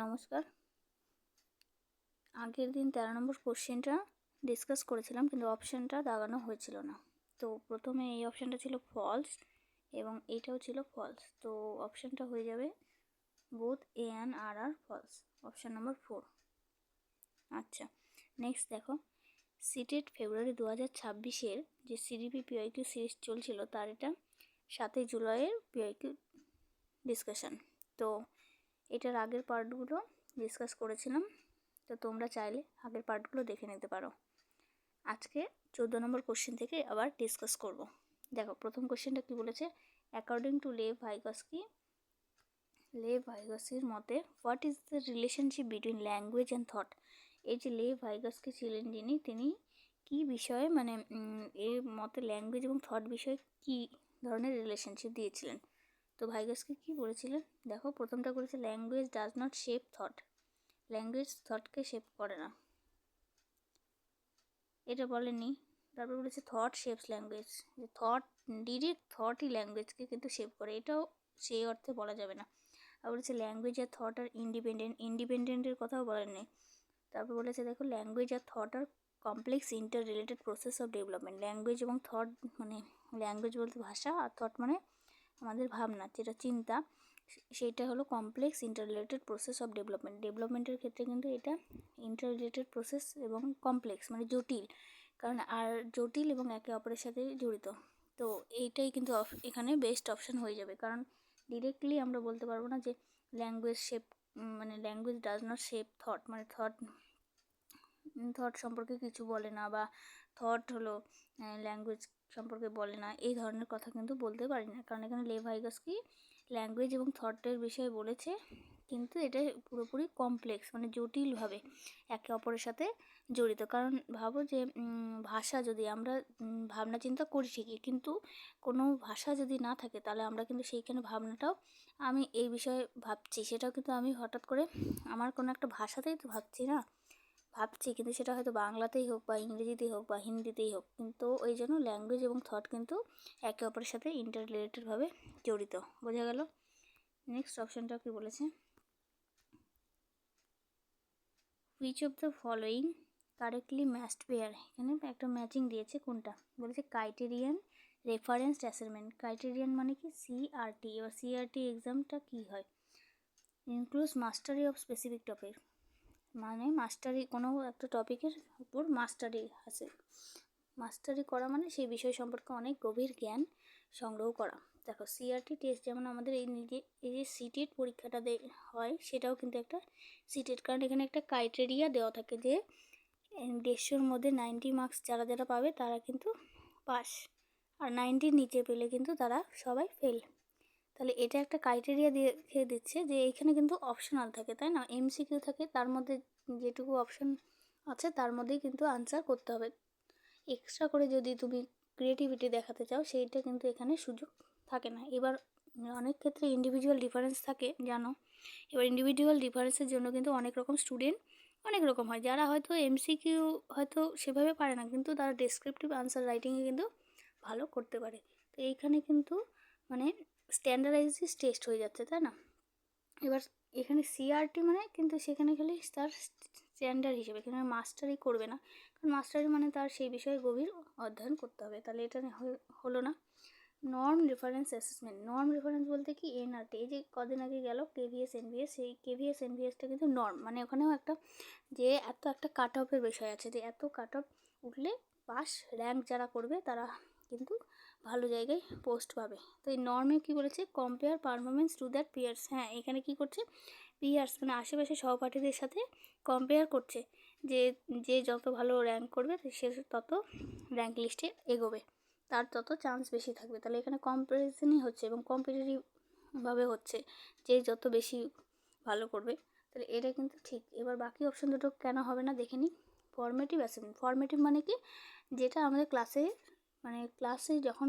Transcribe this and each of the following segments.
নমস্কার। আগের দিন 13 নম্বর কোশ্চেনটা ডিসকাস করেছিলাম, কিন্তু অপশানটা দাগানো হয়েছিল না। তো প্রথমে এই অপশানটা ছিল ফলস এবং এইটাও ছিল ফলস। তো অপশানটা হয়ে যাবে both A and R are false, option number 4। আচ্ছা, নেক্সট দেখো, সিটেট ফেব্রুয়ারি 2026-এর যে সিডিপি পিওয়াইকিউ সিরিজ চলছিল তার এটা 7 জুলাইয়ের পিওয়াইকিউ ডিসকাশান। তো এটার আগের পার্টগুলো ডিসকাস করেছিলাম, তো তোমরা চাইলে আগের পার্টগুলো দেখে নিতে পারো। আজকে 14 নম্বর কোশ্চেন থেকে আবার ডিসকাস করব। দেখো, প্রথম কোশ্চেনটা কি বলেছে, অ্যাকর্ডিং টু লেভ-ভাইগস্কির মতে what is the relationship between language and thought. এই যে লেভ-ভাইগস্কি ছিলেন তিনি কি বিষয়ে এর মতে ল্যাঙ্গুয়েজ এবং থট বিষয়ে কি ধরনের রিলেশনশিপ দিয়েছিলেন। তো ভাইগস্কি কি বলেছিলেন, দেখো প্রথমটা করেছে language does not shape thought, language থটকে শেপ করে না, এটা বলেনি। তারপর বলেছে থট শেপস ল্যাঙ্গুয়েজ, যে ডিরেক্ট থটই ল্যাঙ্গুয়েজকে কিন্তু শেপ করে, এটাও সেই অর্থে বলা যাবে না। আর বলেছে ল্যাঙ্গুয়েজ আর থট আর ইন্ডিপেন্ডেন্টের কথাও বলেননি। তারপর বলেছে দেখো, ল্যাঙ্গুয়েজ আর থট আর complex interrelated process of development. Language এবং থট মানে ল্যাঙ্গুয়েজ বলতে ভাষা, আর থট মানে আমাদের ভাবনা, যেটা চিন্তা, সেইটা হলো complex interrelated process of ডেভেলপমেন্টের ক্ষেত্রে কিন্তু এটা ইন্টার রিলেটেড প্রসেস এবং কমপ্লেক্স মানে জটিল, কারণ আর জটিল এবং একে অপরের সাথে জড়িত। তো এইটাই কিন্তু এখানে বেস্ট অপশান হয়ে যাবে, কারণ ডিরেক্টলি আমরা বলতে পারবো না যে ল্যাঙ্গুয়েজ শেপ মানে language does not shape thought, মানে থট সম্পর্কে কিছু বলে না, বা থট হলো ল্যাঙ্গুয়েজ সম্পর্কে বলে না, এই ধরনের কথা কিন্তু বলতে পারি না, কারণ এখানে লেভ-ভাইগস্কি ল্যাঙ্গুয়েজ এবং থটের বিষয়ে বলেছে, কিন্তু এটা পুরোপুরি কমপ্লেক্স মানে জটিলভাবে একে অপরের সাথে জড়িত। কারণ ভাবো যে ভাষা যদি আমরা ভাবনা চিন্তা করি ঠিকই, কিন্তু কোনো ভাষা যদি না থাকে তাহলে আমরা কিন্তু সেইখানে ভাবনাটাও, আমি এই বিষয়ে ভাবছি সেটাও কিন্তু আমি হঠাৎ করে আমার কোনো একটা ভাষাতেই তো ভাবছি, কিন্তু সেটা হয়তো বাংলাতেই হোক বা ইংরেজিতেই হোক বা হিন্দিতেই হোক, কিন্তু ওই জন্য ল্যাঙ্গুয়েজ এবং থট কিন্তু একে অপরের সাথে ইন্টার রিলেটেডভাবে জড়িত। বোঝা গেল? নেক্সট অপশানটা কি বলেছে, which of the following correctly matched pair. এখানে একটা ম্যাচিং দিয়েছে, কোনটা বলেছে ক্রাইটেরিয়ান রেফারেন্সড অ্যাসাইনমেন্ট। ক্রাইটেরিয়ান মানে কি সিআরটি। এবার সিআরটি এক্সামটা কি হয়, includes Mashrafe of specific topic, মানে মাস্টারি কোনো একটা টপিকের উপর মাস্টারি করা মানে সেই বিষয় সম্পর্কে অনেক গভীর জ্ঞান সংগ্রহ করা। দেখো, সিআরটি টেস্ট যেমন আমাদের এই যে সিটেট পরীক্ষাটা হয়, সেটাও কিন্তু একটা সিটেট, কারণ এখানে একটা ক্রাইটেরিয়া দেওয়া থাকে যে 150-র মধ্যে 90 মার্কস যারা পাবে তারা কিন্তু পাস, আর 90-র নিচে পেলে কিন্তু তারা সবাই ফেল। তাহলে এটা একটা ক্রাইটেরিয়া দিয়ে দিচ্ছে যে এইখানে কিন্তু অপশনাল থাকে, তাই না, এমসিকিউ থাকে, তার মধ্যে যেটুকু অপশন আছে তার মধ্যেই কিন্তু আনসার করতে হবে। এক্সট্রা করে যদি তুমি ক্রিয়েটিভিটি দেখাতে চাও, সেইটা কিন্তু এখানে সুযোগ থাকে না। এবার অনেক ক্ষেত্রে ইন্ডিভিজুয়াল ডিফারেন্স থাকে, জানো। এবার ইন্ডিভিজুয়াল ডিফারেন্সের জন্য কিন্তু অনেক রকম স্টুডেন্ট অনেক রকম হয়, যারা হয়তো এমসিকিউ হয়তো সেভাবে পারে না, কিন্তু তারা ডেসক্রিপটিভ আনসার রাইটিংয়ে কিন্তু ভালো করতে পারে। তো এইখানে কিন্তু মানে স্ট্যান্ডার্ডাইজ টেস্ট হয়ে যাচ্ছে, তাই না। এবার এখানে সিআরটি মানে কিন্তু সেখানে খালি তার স্ট্যান্ডার্ড হিসেবে, এখানে মাস্টারি করবে না, কারণ মাস্টারি মানে তার সেই বিষয়ে গভীর অধ্যয়ন করতে হবে, তাহলে এটা হলো না। Norm reference assessment, norm reference বলতে কি এনআরটি, এই যে কদিন আগে গেল কেভিএস এনভিএস, সেই কেভিএস এনভিএসটা কিন্তু নর্ম, মানে ওখানেও একটা যে একটা কাট অফের বিষয় আছে, যে এত কাট অফ উঠলে পাস র্যাঙ্ক যারা করবে তারা কিন্তু ভালো জায়গায় পোস্ট পাবে। তো এই নর্মে কী বলেছে, compare performance to that peers. হ্যাঁ, এখানে কি করছে, পিয়ার্স মানে আশেপাশে সহপাঠীদের সাথে কম্পেয়ার করছে, যে যে যত ভালো র্যাঙ্ক করবে সে তত র্যাঙ্ক লিস্টে এগোবে, তার তত চান্স বেশি থাকবে। তাহলে এখানে কম্পারিজনই হচ্ছে এবং কম্পিটিটিভভাবে হচ্ছে, যে যত বেশি ভালো করবে, তাহলে এটা কিন্তু ঠিক। এবার বাকি অপশন দুটো কেন হবে না দেখে নিই। ফর্মেটিভ অ্যাসেসমেন্ট, ফর্মেটিভ মানে কি, যেটা আমাদের ক্লাসে যখন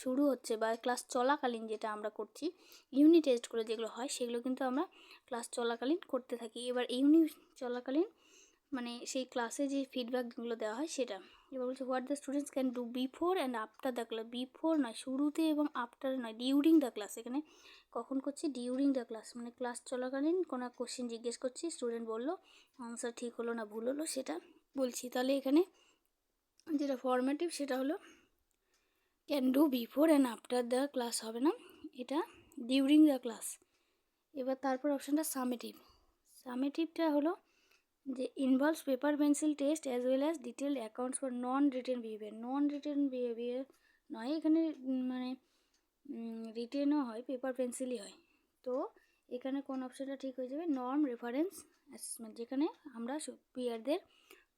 শুরু হচ্ছে বা ক্লাস চলাকালীন যেটা আমরা করছি, ইউনিট টেস্টগুলো যেগুলো হয় সেগুলো কিন্তু আমরা ক্লাস চলাকালীন করতে থাকি। এবার ইউনিট চলাকালীন মানে সেই ক্লাসে যে ফিডব্যাকগুলো দেওয়া হয় সেটা। এবার বলছে what the students can do before and after the class. Before নয়, শুরুতে এবং আফটার নয়, ডিউরিং দ্য ক্লাস। এখানে কখন করছি, ডিউরিং দ্য ক্লাস, মানে ক্লাস চলাকালীন কোনো কোশ্চেন জিজ্ঞেস করছি, স্টুডেন্ট বললো, আনসার ঠিক হলো না ভুল হলো সেটা বলছি। তাহলে এখানে যেটা ফর্মেটিভ সেটা হলো can do before and after the class হবে না, এটা ডিউরিং দ্য ক্লাস। এবার তারপর অপশানটা সামেটিভ। সামেটিভটা হলো যে involves paper pencil test as well as detailed accounts for non written behaviour. Non written behaviour নয়, এখানে মানে রিটেনও হয়, পেপার পেন্সিলই হয়। তো এখানে কোন অপশানটা ঠিক হয়ে যাবে, নর্ম রেফারেন্স অ্যাসেসমেন্ট, যেখানে আমরা পিয়ারদের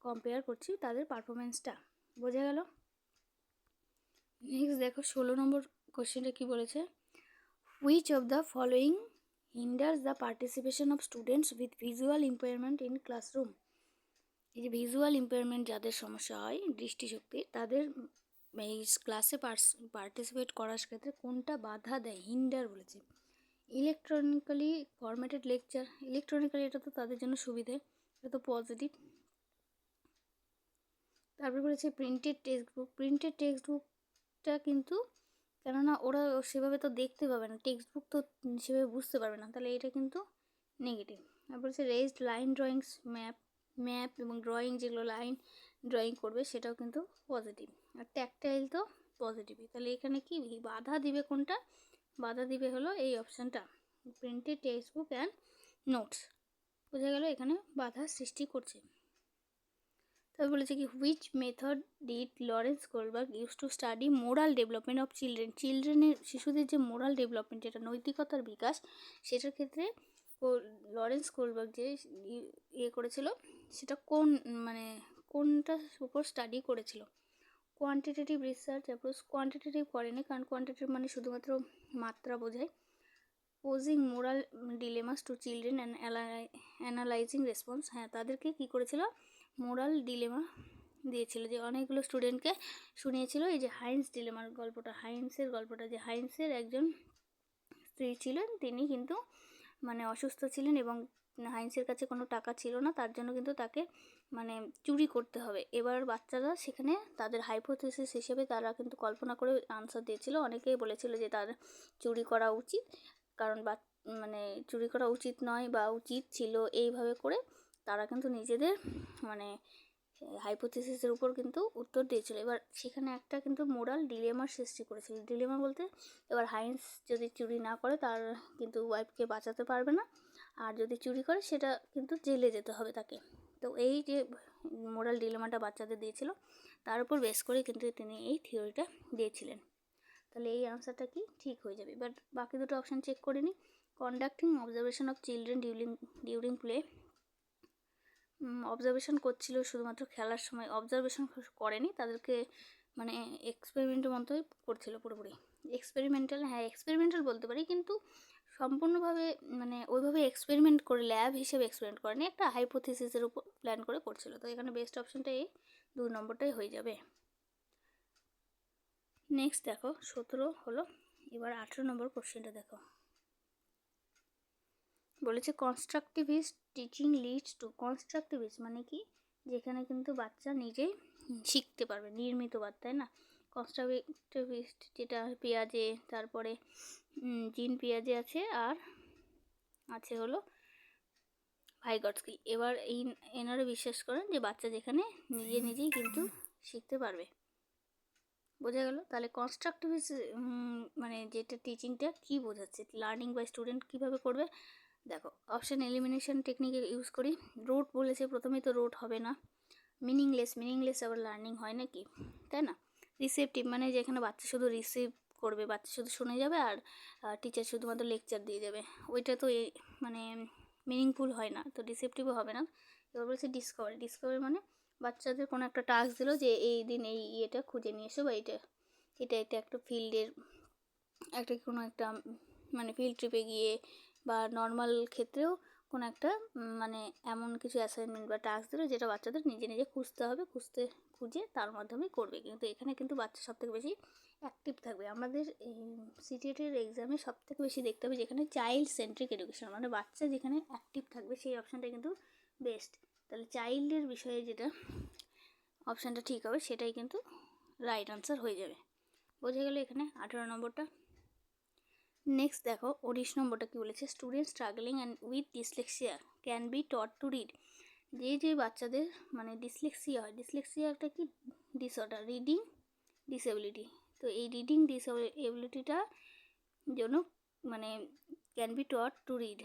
কম্পেয়ার করছি তাদের পারফরমেন্সটা। বোঝা গেল? নেক্সট দেখো 16 নম্বর কোশ্চেনটা কী বলেছে, which of the following hinders the participation of students with visual impairment in classroom. এই যে ভিজুয়াল ইম্পেয়ারমেন্ট যাদের সমস্যা হয় দৃষ্টিশক্তি, তাদের এই ক্লাসে পার্টিসিপেট করার ক্ষেত্রে কোনটা বাধা দেয়, হিন্ডার বলেছে। ইলেকট্রনিক্যালি ফরম্যাটেড লেকচার, ইলেকট্রনিক্যালি এটা তো তাদের জন্য সুবিধে, এটা তো পজিটিভ। তারপর বলেছে প্রিন্টেড টেক্সট বুক, প্রিন্টেড টেক্সট বুকটা কিন্তু কেননা ওরা সেভাবে তো দেখতে পাবে না, টেক্সট বুক তো সেভাবে বুঝতে পারবে না, তাহলে এটা কিন্তু নেগেটিভ। তারপর হচ্ছে রেজড লাইন ড্রয়িংস, ম্যাপ এবং ড্রয়িং যেগুলো লাইন ড্রয়িং করবে সেটাও কিন্তু পজিটিভ। আর ট্যাকটাইল তো পজিটিভই, তাহলে এখানে কি বাধা দিবে, কোনটা বাধা দিবে হলো এই অপশানটা, printed text book and notes. বোঝা গেল এখানে বাধা সৃষ্টি করছে। তবে বলেছে কি which method did Lawrence Kohlberg use to study moral development of চিলড্রেনের শিশুদের যে মোরাল ডেভেলপমেন্ট, যেটা নৈতিকতার বিকাশ, সেটার ক্ষেত্রে লরেন্স কোলবার্গ যে ইয়ে করেছিল সেটা মানে কোনটার উপর স্টাডি করেছিল। কোয়ান্টিটেটিভ রিসার্চ অ্যাপ্রোচ, কোয়ান্টিটেটিভ করেনি, কারণ কোয়ান্টিটেটিভ মানে শুধুমাত্র মাত্রা বোঝায়। Posing moral dilemmas to children and analysing response, হ্যাঁ তাদেরকে কী করেছিল, মোরাল ডিলেমা দিয়েছিল, যে অনেকগুলো স্টুডেন্টকে শুনিয়েছিল এই যে হাইন্স ডিলেমার গল্পটা, হাইন্সের গল্পটা, যে হাইন্সের একজন স্ত্রী ছিলেন, তিনি কিন্তু মানে অসুস্থ ছিলেন এবং হাইন্সের কাছে কোনো টাকা ছিল না, তার জন্য কিন্তু তাকে মানে চুরি করতে হবে। এবার বাচ্চারা সেখানে তাদের হাইপোথিসিস হিসেবে তারা কিন্তু কল্পনা করে আনসার দিয়েছিল। অনেকেই বলেছিল যে তার চুরি করা উচিত, কারণ মানে চুরি করা উচিত নয় বা উচিত ছিল, এইভাবে করে তারা কিন্তু নিজেদের মানে হাইপোথিসিসের উপর কিন্তু উত্তর দিয়েছিল। এবার সেখানে একটা কিন্তু মোরাল ডিলেমার সৃষ্টি করেছিল। ডিলেমা বলতে এবার হাইন্স যদি চুরি না করে তার কিন্তু ওয়াইফকে বাঁচাতে পারবে না, আর যদি চুরি করে সেটা কিন্তু জেলে যেতে হবে তাকে। তো এই যে মোরাল ডিলেমাটা বাচ্চাদের দিয়েছিল, তার উপর বেস করে কিন্তু তিনি এই থিওরিটা দিয়েছিলেন। তাহলে এই আনসারটা কি ঠিক হয়ে যাবে। বাট বাকি দুটো অপশান চেক করে নিই। Conducting observation of children during play, observation করছিল শুধুমাত্র খেলার সময়, অবজারভেশন করেনি, তাদেরকে মানে এক্সপেরিমেন্টের মতোই করছিল পুরোপুরি। এক্সপেরিমেন্টাল, হ্যাঁ এক্সপেরিমেন্টাল বলতে পারি, কিন্তু সম্পূর্ণভাবে মানে ওইভাবে এক্সপেরিমেন্ট করে ল্যাব হিসেবে এক্সপেরিমেন্ট করেনি, একটা হাইপোথিসিসের উপর প্ল্যান করে করছিল। তো এখানে বেস্ট অপশানটা এই 2 নম্বরটাই হয়ে যাবে। নেক্সট দেখো 17 হলো, এবার 18 নম্বর কোশ্চেনটা দেখো। বলেছে constructivist teaching leads to, constructivist মানে কি, যেখানে কিন্তু বাচ্চা নিজেই শিখতে পারবে, নির্মিতবাদ, তাই না। কনস্ট্রাকটিভিস্ট যেটা পিয়াজে, তারপরে জিন পিয়াজে আছে, আর আছে হলো ভাইগটস্কি। এবার এনারা বিশ্বাস করেন যে বাচ্চা যেখানে নিজেই কিন্তু শিখতে পারবে। বোঝা গেল। তাহলে কনস্ট্রাকটিভিস্ট মানে যেটা টিচিংটা কি বোঝাচ্ছে, লার্নিং বাই স্টুডেন্ট কীভাবে করবে। দেখো অপশান এলিমিনেশন টেকনিক ইউজ করি। রুট বলেছে, প্রথমেই তো রুট হবে না। মিনিংলেস আবার লার্নিং হয় নাকি, তাই না। রিসেপটিভ মানে যেখানে বাচ্চা শুধু রিসিভ করবে, বাচ্চা শুধু শুনে যাবে আর টিচার শুধুমাত্র লেকচার দিয়ে যাবে, ওইটা তো মানে মিনিংফুল হয় না, তো রিসেপটিভও হবে না। এবার বলছে ডিসকভারি মানে বাচ্চাদের কোনো একটা টাস্ক দিল যে এই দিন এই ইয়েটা খুঁজে নিয়ে এসো, বা এটা একটা ফিল্ডের একটা কোনো একটা মানে ফিল্ড ট্রিপে গিয়ে বা নর্মাল ক্ষেত্রেও কোনো একটা মানে এমন কিছু অ্যাসাইনমেন্ট বা টাস্ক দিল যেটা বাচ্চাদের নিজে খুঁজতে হবে, খুঁজে তার মাধ্যমে করবে। কিন্তু এখানে কিন্তু বাচ্চা সবথেকে বেশি অ্যাক্টিভ থাকবে। আমাদের সিটিএটের এক্সামে সবথেকে বেশি দেখতে হবে যেখানে চাইল্ড সেন্ট্রিক এডুকেশন, মানে বাচ্চা যেখানে অ্যাক্টিভ থাকবে সেই অপশানটা কিন্তু বেস্ট। তাহলে চাইল্ডের বিষয়ে যেটা অপশানটা ঠিক হবে সেটাই কিন্তু রাইট আনসার হয়ে যাবে। বোঝা গেল এখানে 18 নম্বরটা। নেক্সট দেখো 19 নম্বরটা কী বলেছে, student struggling and with dyslexia can be taught to read. যে বাচ্চাদের মানে ডিসলেক্সিয়া হয়, ডিসলেক্সিয়া একটা কি ডিসঅর্ডার, রিডিং ডিসএবিলিটি। তো এই রিডিং ডিসএবিলিটিটা জন্য মানে can be taught to read,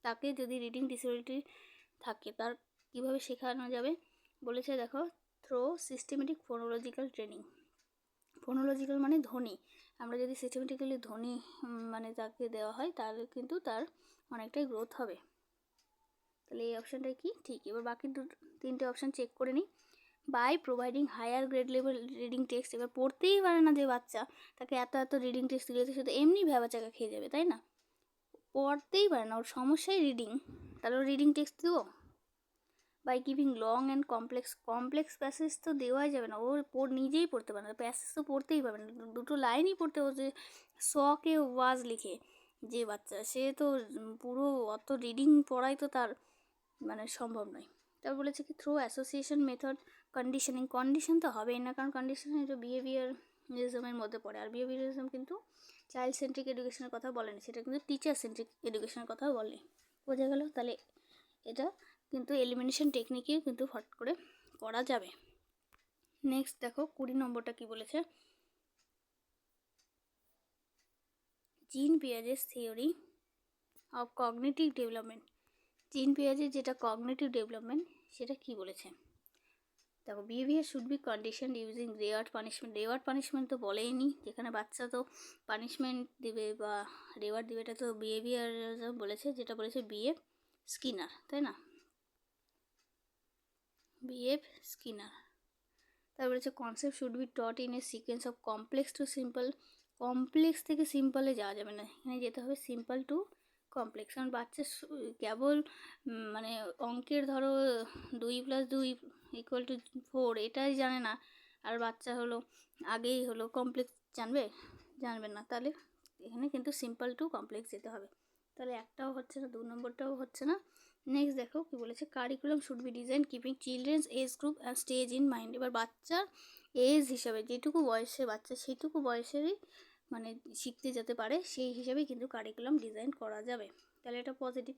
তাকে যদি রিডিং ডিসএবিলিটি থাকে তার কীভাবে শেখানো যাবে বলেছে দেখো, through systematic phonological training. Phonological মানে ধ্বনি, আমরা যদি সিস্টেমেটিক্যালি ধ্বনি মানে তাকে দেওয়া হয় তাহলে কিন্তু তার অনেকটাই গ্রোথ হবে। তাহলে এই অপশানটাই কি ঠিক। এবার বাকি তিনটে অপশান চেক করে নিই। By providing higher grade level reading text. এবার পড়তেই পারে না যে বাচ্চা, তাকে এত রিডিং টেক্সট দিলে সে তো এমনি ভ্যাবাচাকা খেয়ে যাবে, তাই না? পড়তেই পারে না, ওর সমস্যাই রিডিং, তাহলে ওর রিডিং টেক্সট দেবো। By giving long and complex passage তো দেওয়াই যাবে না, ও নিজেই পড়তে পারে না, প্যাসেজ তো পড়তেই পারবে না, দুটো লাইনই পড়তে হচ্ছে শকে ওয়াজ লিখে। যে বাচ্চা সে তো পুরো অত রিডিং পড়াই তো তার মানে সম্ভব নয়। তারপর বলেছে কি থ্রু অ্যাসোসিয়েশন মেথড কন্ডিশন তো হবেই না, কারণ কন্ডিশন এটা বিহেভিয়ারিজমের মধ্যে পড়ে, আর বিহেভিয়ারিজম কিন্তু চাইল্ড সেন্ট্রিক এডুকেশনের কথা বলেনি, সেটা কিন্তু টিচার সেন্ট্রিক এডুকেশনের কথা বলে। বোঝা গেল? তাহলে এটা কিন্তু এলিমিনেশন টেকনিকে কিন্তু ফট করে করা যাবে। নেক্সট দেখো 20 নম্বরটা কি বলেছে, জিন পিয়াজেস থিওরি অফ কগনিটিভ ডেভেলপমেন্ট। জিন পিয়াজের যেটা কগনিটিভ ডেভেলপমেন্ট সেটা কি বলেছে দেখো, behaviour should be condition using reward punishment. Reward punishment তো বলেইনি, যেখানে বাচ্চা তো পানিশমেন্ট দিবে বা রেওয়ার্ড দিবে, এটা তো বিহেভিয়ার বলেছে, যেটা বলেছে বিএফ স্কিনার, তাই না? BF Skinner. তারপর হচ্ছে concept should be taught in a sequence of complex to simple. Complex থেকে সিম্পলে যাওয়া যাবে না, এখানে যেতে হবে সিম্পল টু কমপ্লেক্স। কারণ বাচ্চা কেবল মানে অঙ্কের ধরো 2+2=4 এটাই জানে না, আর বাচ্চা হলো আগেই হলো কমপ্লেক্স জানবে না, তাহলে এখানে কিন্তু সিম্পল টু কমপ্লেক্স যেতে হবে। তাহলে একটাও হচ্ছে না, 2 নম্বরটাও হচ্ছে না। নেক্সট দেখো কি বলেছে, curriculum should be design keeping children's age group and stage in mind. এবার বাচ্চার এজ হিসাবে যেটুকু বয়সে বাচ্চা সেইটুকু বয়সেরই মানে শিখতে যেতে পারে সেই হিসাবেই কিন্তু কারিকুলাম ডিজাইন করা যাবে, তাহলে এটা পজিটিভ।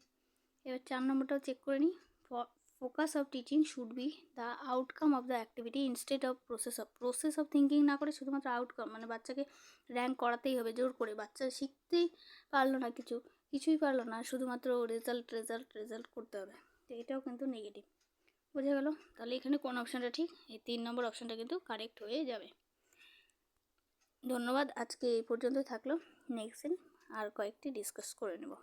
এবার 4 নম্বরটাও চেক করে নিই। Focus of teaching should be the outcome of the activity instead of process of thinking না করে শুধুমাত্র আউটকাম, মানে বাচ্চাকে র্যাঙ্ক করাতেই হবে জোর করে, বাচ্চা শিখতেই পারলো না, কিছুই পারলো না, শুধুমাত্র রেজাল্ট করতে হবে, তো এটাও কিন্তু নেগেটিভ। বোঝা গেল? তাহলে এখানে কোন অপশানটা ঠিক, এই 3 নম্বর অপশানটা কিন্তু কারেক্ট হয়ে যাবে। ধন্যবাদ, আজকে এই পর্যন্তই থাকলো, নেক্সট দিন আর কয়েকটি ডিসকাস করে নেব।